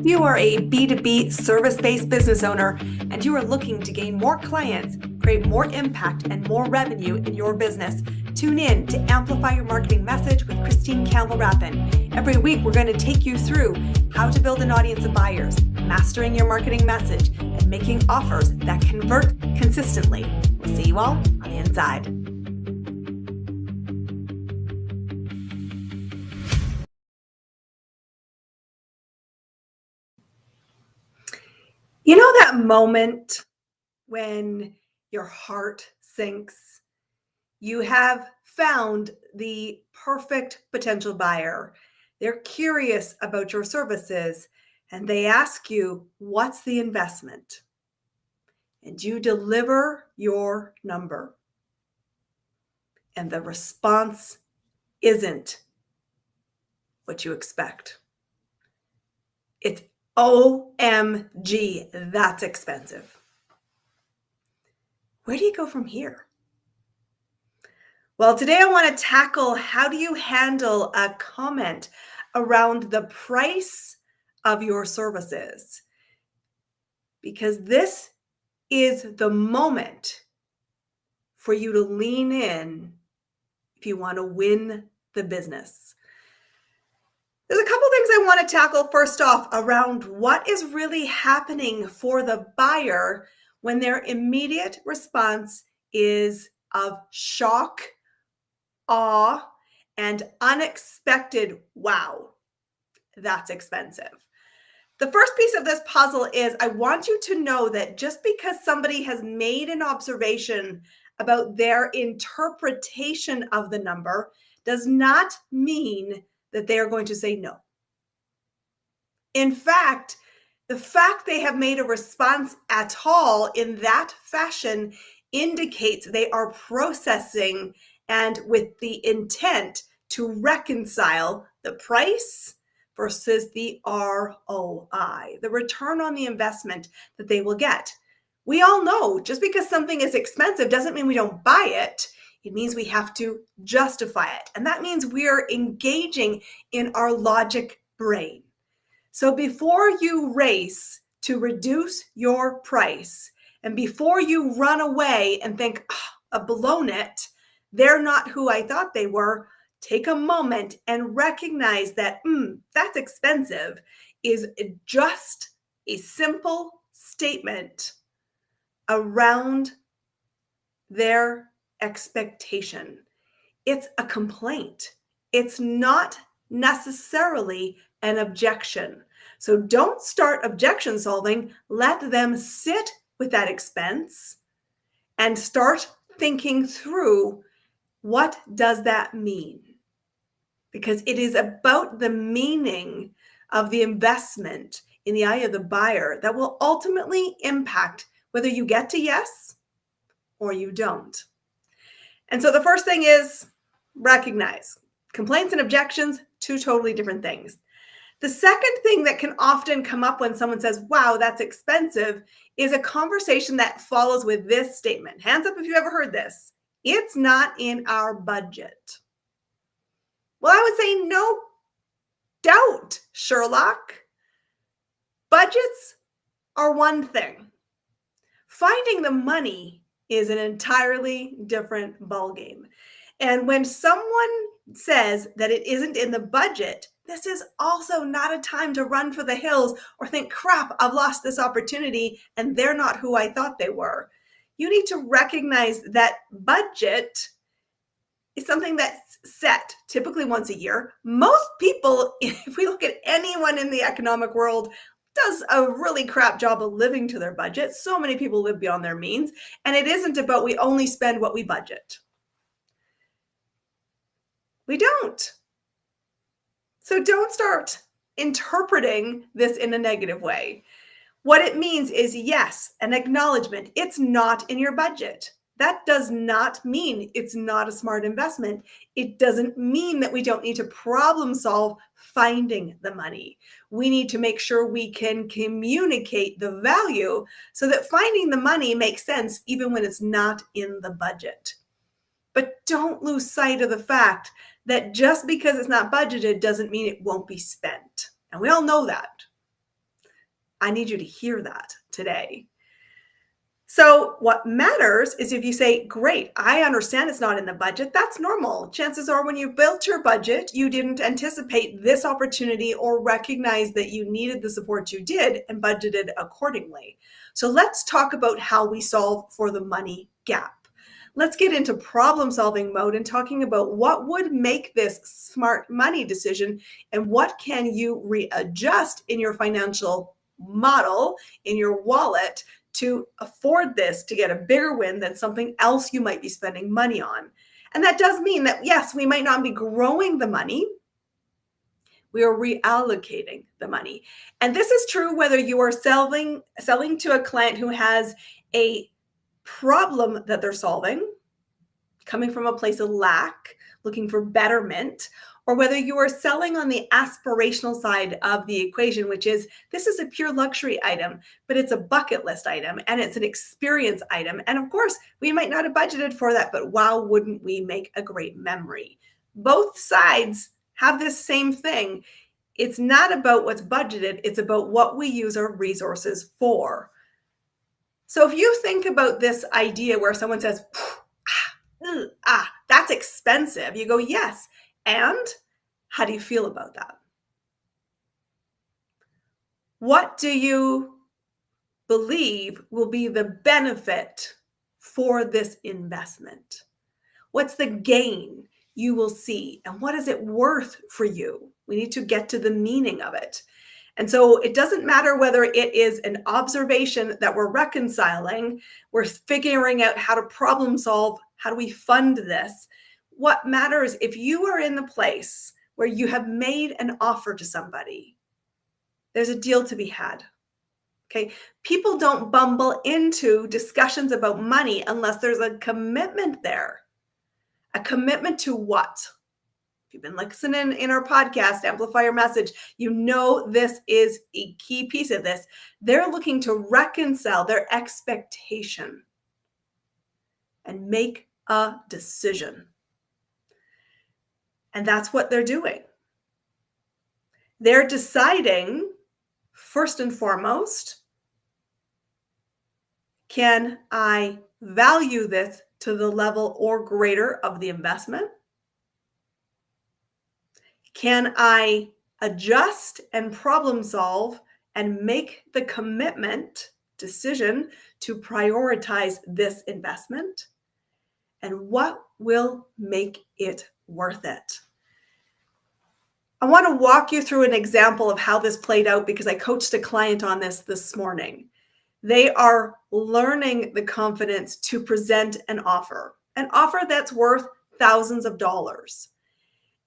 If you are a B2B service-based business owner and you are looking to gain more clients, create more impact and more revenue in your business, tune in to Amplify Your Marketing Message with Campbell Rapin. Every week, we're going to take you through how to build an audience of buyers, mastering your marketing message, and making offers that convert consistently. We'll see you all on the inside. You know that moment when your heart sinks? You have found the perfect potential buyer. They're curious about your services and they ask you, what's the investment? And you deliver your number. And the response isn't what you expect. It's OMG, that's expensive. Where do you go from here? Well, today I want to tackle how do you handle a comment around the price of your services? Because this is the moment for you to lean in if you want to win the business. There's a couple things I want to tackle first off around what is really happening for the buyer when their immediate response is of shock, awe, and unexpected, wow, that's expensive. The first piece of this puzzle is I want you to know that just because somebody has made an observation about their interpretation of the number does not mean that they are going to say no. In fact, the fact they have made a response at all in that fashion indicates they are processing and with the intent to reconcile the price versus the ROI, the return on the investment that they will get. We all know just because something is expensive doesn't mean we don't buy it. It means we have to justify it. And that means we're engaging in our logic brain. So before you race to reduce your price and before you run away and think, I've blown it, they're not who I thought they were, take a moment and recognize that that's expensive is just a simple statement around their expectation. It's a complaint. It's not necessarily an objection. So don't start objection solving. Let them sit with that expense and start thinking through, what does that mean? Because it is about the meaning of the investment in the eye of the buyer that will ultimately impact whether you get to yes or you don't. And so the first thing is recognize complaints and objections, two totally different things. The second thing that can often come up when someone says, wow, that's expensive, is a conversation that follows with this statement. Hands up if you ever heard this. It's not in our budget. Well, I would say no doubt, Sherlock. Budgets are one thing. Finding the money is an entirely different ballgame. And when someone says that it isn't in the budget, this is also not a time to run for the hills or think, crap, I've lost this opportunity and they're not who I thought they were. You need to recognize that budget is something that's set typically once a year. Most people, if we look at anyone in the economic world, does a really crap job of living to their budget. So many people live beyond their means. And it isn't about we only spend what we budget. We don't. So don't start interpreting this in a negative way. What it means is, yes, an acknowledgement. It's not in your budget. That does not mean it's not a smart investment. It doesn't mean that we don't need to problem solve finding the money. We need to make sure we can communicate the value so that finding the money makes sense even when it's not in the budget. But don't lose sight of the fact that just because it's not budgeted doesn't mean it won't be spent. And we all know that. I need you to hear that today. So what matters is if you say, great, I understand it's not in the budget. That's normal. Chances are when you built your budget, you didn't anticipate this opportunity or recognize that you needed the support you did and budgeted accordingly. So let's talk about how we solve for the money gap. Let's get into problem solving mode and talking about what would make this smart money decision and what can you readjust in your financial model, in your wallet, to afford this to get a bigger win than something else you might be spending money on. And that does mean that, yes, we might not be growing the money. We are reallocating the money. And this is true whether you are selling to a client who has a problem that they're solving, coming from a place of lack, looking for betterment, or whether you are selling on the aspirational side of the equation, which is this is a pure luxury item, but it's a bucket list item and it's an experience item. And of course, we might not have budgeted for that, but wow, wouldn't we make a great memory? Both sides have this same thing. It's not about what's budgeted, it's about what we use our resources for. So if you think about this idea where someone says, that's expensive, you go, yes. And how do you feel about that? What do you believe will be the benefit for this investment? What's the gain you will see? And what is it worth for you? We need to get to the meaning of it. And so it doesn't matter whether it is an observation that we're reconciling, we're figuring out how to problem solve, how do we fund this? What matters if you are in the place where you have made an offer to somebody, there's a deal to be had. Okay. People don't bumble into discussions about money unless there's a commitment there. A commitment to what? If you've been listening in our podcast, Amplify Your Message, you know this is a key piece of this. They're looking to reconcile their expectation and make a decision. And that's what they're doing. They're deciding, first and foremost, can I value this to the level or greater of the investment? Can I adjust and problem solve and make the commitment decision to prioritize this investment? And what will make it worth it? I want to walk you through an example of how this played out because I coached a client on this morning. They are learning the confidence to present an offer that's worth thousands of dollars.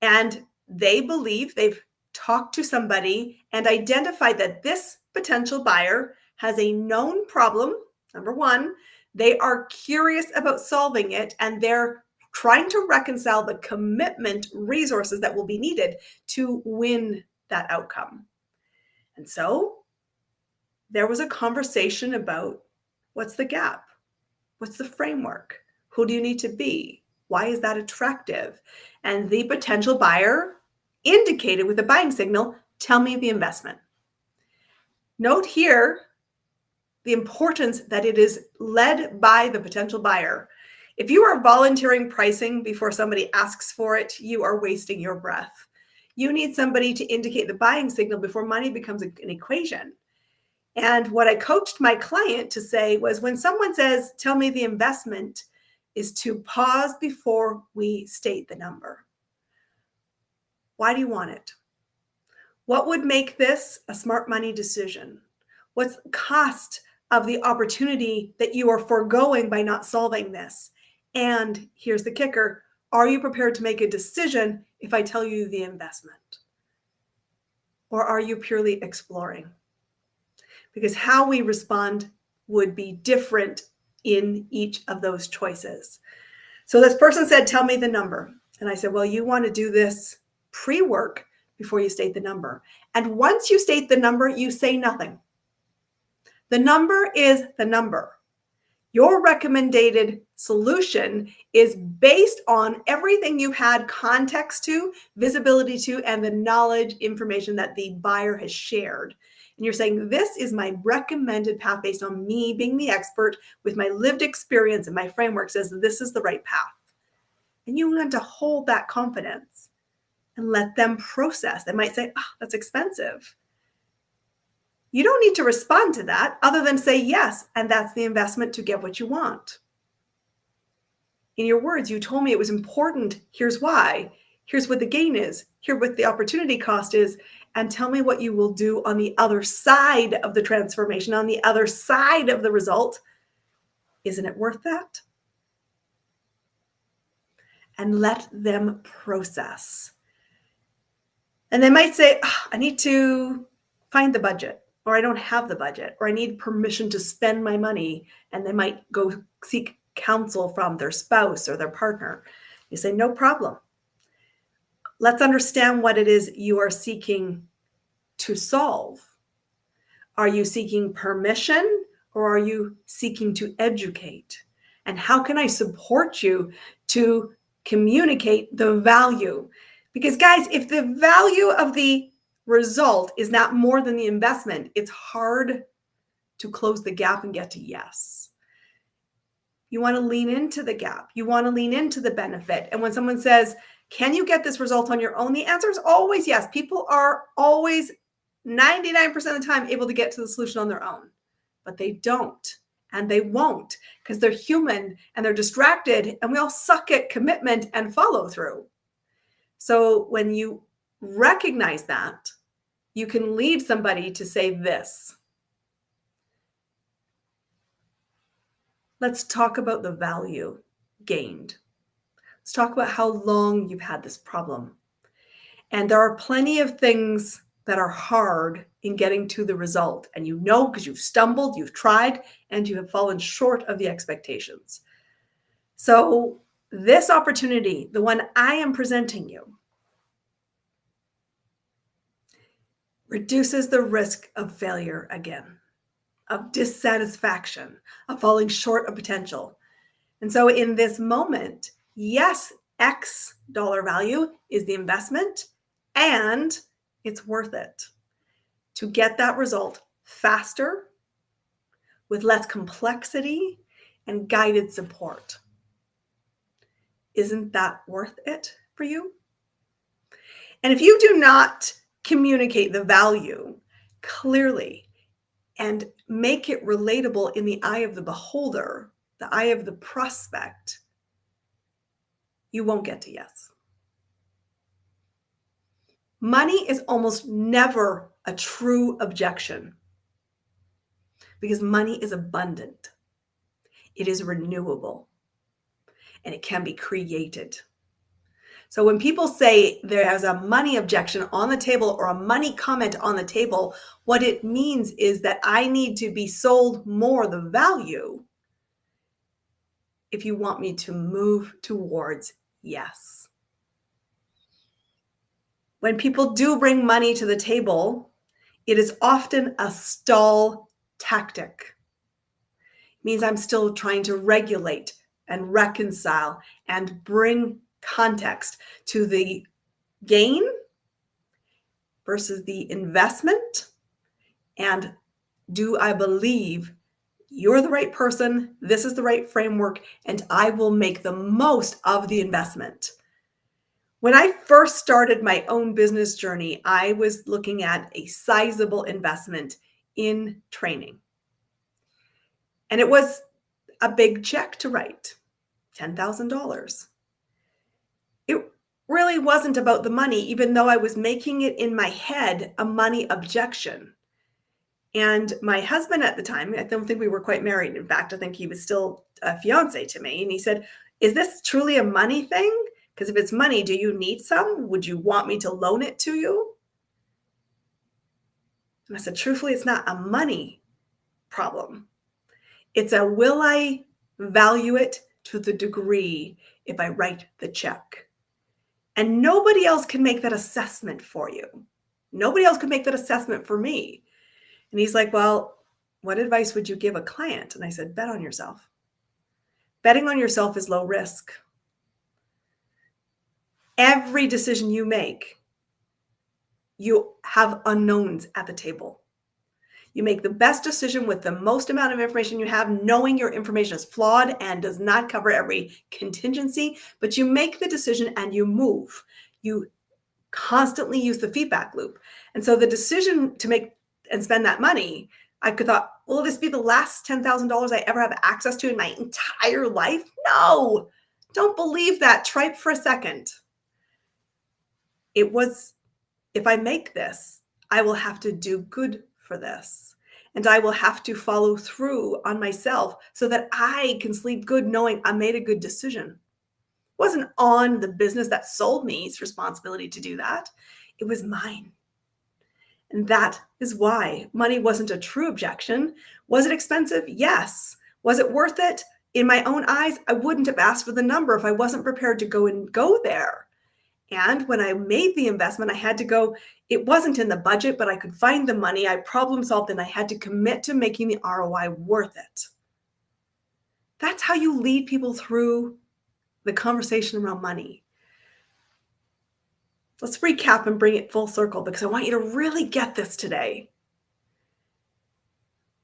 And they believe they've talked to somebody and identified that this potential buyer has a known problem. Number one, they are curious about solving it and they're trying to reconcile the commitment resources that will be needed to win that outcome. And so there was a conversation about what's the gap? What's the framework? Who do you need to be? Why is that attractive? And the potential buyer indicated with a buying signal, tell me the investment. Note here the importance that it is led by the potential buyer. If you are volunteering pricing before somebody asks for it, you are wasting your breath. You need somebody to indicate the buying signal before money becomes an equation. And what I coached my client to say was when someone says, tell me the investment, is to pause before we state the number. Why do you want it? What would make this a smart money decision? What's the cost of the opportunity that you are foregoing by not solving this? And here's the kicker. Are you prepared to make a decision if I tell you the investment? Or are you purely exploring? Because how we respond would be different in each of those choices. So this person said, tell me the number. And I said, well, you want to do this pre-work before you state the number. And once you state the number, you say nothing. The number is the number. Your recommended solution is based on everything you've had context to, visibility to, and the knowledge information that the buyer has shared. And you're saying, this is my recommended path based on me being the expert with my lived experience, and my framework says this is the right path. And you want to hold that confidence and let them process. They might say, oh, that's expensive. You don't need to respond to that other than say yes, and that's the investment to get what you want. In your words, you told me it was important. Here's why. Here's what the gain is. Here's what the opportunity cost is. And tell me what you will do on the other side of the transformation, on the other side of the result. Isn't it worth that? And let them process. And they might say, oh, I need to find the budget, or I don't have the budget, or I need permission to spend my money. And they might go seek counsel from their spouse or their partner. You say, no problem. Let's understand what it is you are seeking to solve. Are you seeking permission, or are you seeking to educate? And how can I support you to communicate the value? Because guys, if the value of the result is not more than the investment, it's hard to close the gap and get to yes. You want to lean into the gap. You want to lean into the benefit. And when someone says, can you get this result on your own? The answer is always yes. People are always 99% of the time able to get to the solution on their own, but they don't, and they won't, because they're human and they're distracted, and we all suck at commitment and follow through. So when you recognize that, you can lead somebody to say this. Let's talk about the value gained. Let's talk about how long you've had this problem. And there are plenty of things that are hard in getting to the result. And you know, because you've stumbled, you've tried, and you have fallen short of the expectations. So this opportunity, the one I am presenting you, reduces the risk of failure again, of dissatisfaction, of falling short of potential. And so in this moment, yes, X dollar value is the investment, and it's worth it to get that result faster, with less complexity and guided support. Isn't that worth it for you? And if you do not communicate the value clearly and make it relatable in the eye of the beholder, the eye of the prospect, you won't get to yes. Money is almost never a true objection because money is abundant. It is renewable, and it can be created. So when people say there's a money objection on the table or a money comment on the table, what it means is that I need to be sold more the value if you want me to move towards yes. When people do bring money to the table, it is often a stall tactic. It means I'm still trying to regulate and reconcile and bring context to the gain versus the investment. And do I believe you're the right person? This is the right framework, and I will make the most of the investment. When I first started my own business journey, I was looking at a sizable investment in training. And it was a big check to write, $10,000. It really wasn't about the money, even though I was making it in my head a money objection. And my husband at the time, I don't think we were quite married. In fact, I think he was still a fiance to me. And he said, is this truly a money thing? Because if it's money, do you need some? Would you want me to loan it to you? And I said, truthfully, it's not a money problem. It's a will I value it to the degree if I write the check? And nobody else can make that assessment for you. Nobody else could make that assessment for me. And he's like, well, what advice would you give a client? And I said, bet on yourself. Betting on yourself is low risk. Every decision you make, you have unknowns at the table. You make the best decision with the most amount of information you have, knowing your information is flawed and does not cover every contingency, but you make the decision and you move. You constantly use the feedback loop. And so the decision to make and spend that money, I could thought, will this be the last $10,000 I ever have access to in my entire life? No, don't believe that. Try it for a second. It was, if I make this, I will have to do good for this. And I will have to follow through on myself so that I can sleep good knowing I made a good decision. It wasn't on the business that sold me's responsibility to do that. It was mine. And that is why money wasn't a true objection. Was it expensive? Yes. Was it worth it? In my own eyes, I wouldn't have asked for the number if I wasn't prepared to go there. And when I made the investment, I had to go, it wasn't in the budget, but I could find the money. I problem solved and I had to commit to making the ROI worth it. That's how you lead people through the conversation around money. Let's recap and bring it full circle because I want you to really get this today.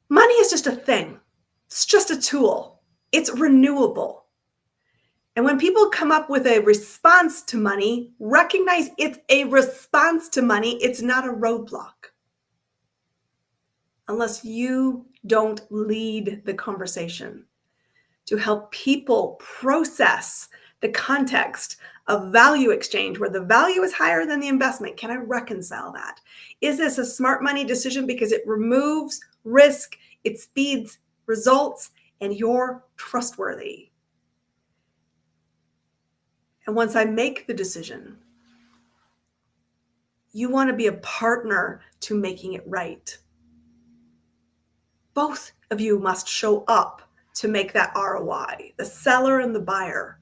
Money is just a thing. It's just a tool. It's renewable. And when people come up with a response to money, recognize it's a response to money. It's not a roadblock. Unless you don't lead the conversation to help people process the context of value exchange where the value is higher than the investment. Can I reconcile that? Is this a smart money decision because it removes risk, it speeds results, and you're trustworthy? And once I make the decision, you want to be a partner to making it right. Both of you must show up to make that ROI, the seller and the buyer.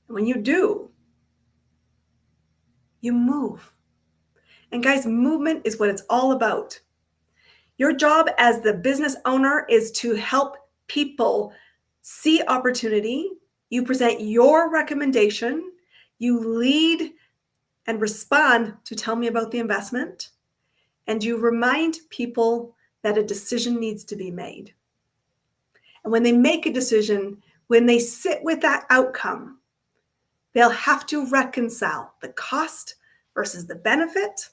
And when you do, you move. And guys, movement is what it's all about. Your job as the business owner is to help people see opportunity. You present your recommendation, you lead and respond to tell me about the investment, and you remind people that a decision needs to be made. And when they make a decision, when they sit with that outcome, they'll have to reconcile the cost versus the benefit.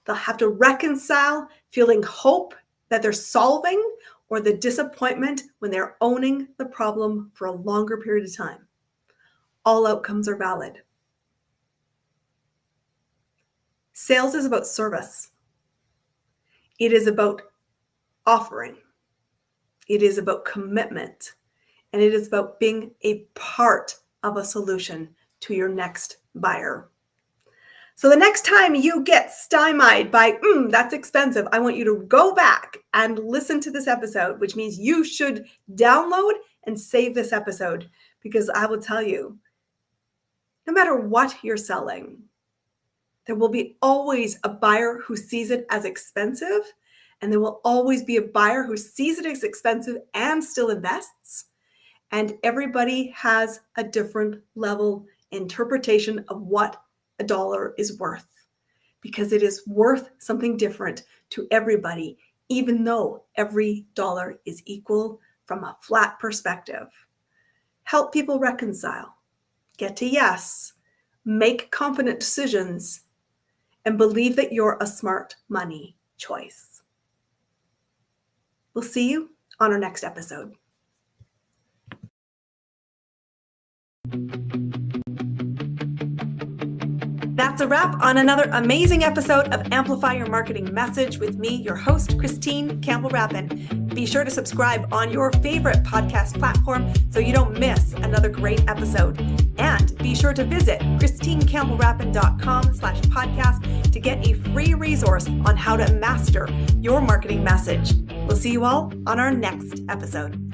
They'll have to reconcile feeling hope that they're solving or the disappointment when they're owning the problem for a longer period of time. All outcomes are valid. Sales is about service. It is about offering. It is about commitment. And it is about being a part of a solution to your next buyer. So the next time you get stymied by, that's expensive, I want you to go back and listen to this episode, which means you should download and save this episode, because I will tell you, no matter what you're selling, there will be always a buyer who sees it as expensive, and there will always be a buyer who sees it as expensive and still invests. And everybody has a different level interpretation of what a dollar is worth, because it is worth something different to everybody, even though every dollar is equal from a flat perspective. Help people reconcile, get to yes, make confident decisions, and believe that you're a smart money choice. We'll see you on our next episode. That's a wrap on another amazing episode of Amplify Your Marketing Message with me, your host, Christine Campbell Rapin. Be sure to subscribe on your favorite podcast platform so you don't miss another great episode. And be sure to visit christinecampbellrapin.com/podcast to get a free resource on how to master your marketing message. We'll see you all on our next episode.